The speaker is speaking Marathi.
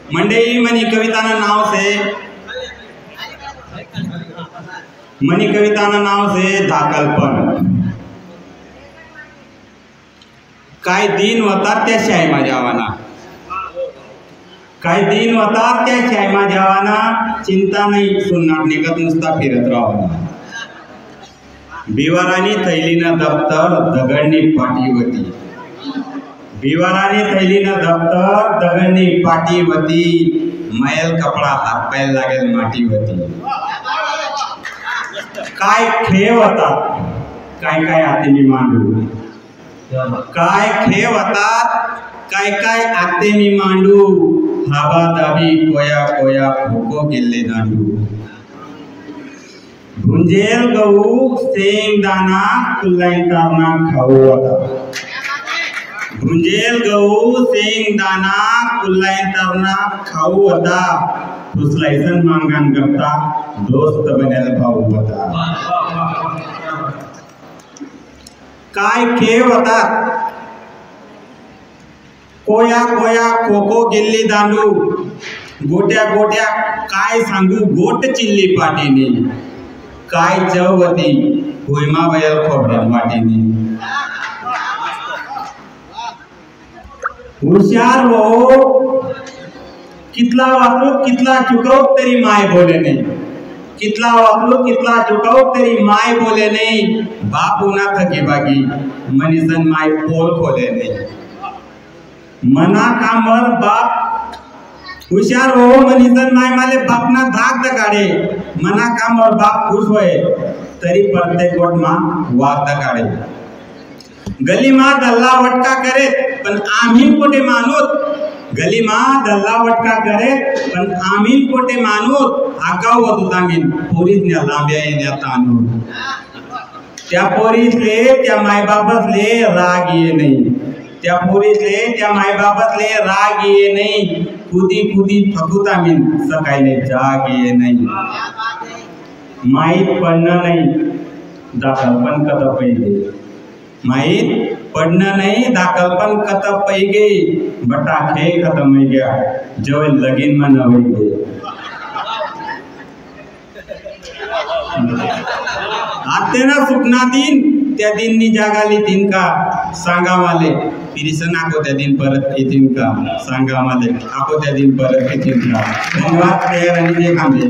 मंडई मनी कविताना नाव से धाकलपण काय दिन होतात त्या शायमा जावाना, काय दिन होतात त्या शायमा जावाना, चिंता नाही सुन्नाट निघत नुसता फिरत राहावाना. बिवारानी थैलीनं दप्तर दगडनी पाठीवती, बिवारानी थैलीनं दप्तर दगडनी पाठीवती, मैल कपडा हात पाय लागेल माटीवती. काय खेळ होतात काय काय आते मी मांडू, काय खेळ होतात काय काय आते मी मांडू, हाबा दाबी कोया कोया खोको गिल्ले दांडू. भुंजेल गहू शेंगदाणा कुल्लायताना खाऊ होता, भुंजेल गहू शेंगदाणा कुल्लायताना खाऊ होता, फुसलायसन मांगण करता दोस्त बनेल भाऊ होता. काय खेळ होतात कोया कोया खोको गिल्ली दांडू, गोट्या गोट्या काय सांगू गोट चिल्ली पाटीने, काय चवती होयमा बैल खोबऱ्या वाटीने. हुशार हो कितला वाचलो कितला चुकव तरी माय बोले नाही, कितला वाचलो कितला चुकव तरी माय बोले नाही. बाप उन्हा थकी बागी मनीसन माय पोल खोले नाही, मना कामर बाप हुशार हो मनीसन माय माले बापना धाक दगाडे, मना कामर बाप खुश होय तरी प्रत्येक गोट मा वाद दगाडे. गली मा दल्ला वटका करे पण आम्ही कोठे मानूत, गली मा दल्ला वटका करे पण आम्ही कोठे मानूत. आगाव होत आम्ही पोरीस न्या लांब्या येण्या तानू, त्या पोरीसले त्या मायबापसले राग ये नाही, त्या पोरीसले त्या मायबापसले राग ये नाही. खुदी खुदी थकूत आम्ही सकाळी जाग ये नाही. माहीत पडणं नाही दाखलपण कत पैगे, माहीत पडणं नाही दाखलपण कत पैगे. बटा खेळ खतम हो गया जव लगीन में न हो गए. आते ना सुपना दिन त्या दिननी जागाली तीन का सांगा माले, फिरीसन आको त्या दिन परत येतीन का सांगा माले, आको त्या दिन परत येतीन का. धन्यवाद. तयार आणि जे खांबे.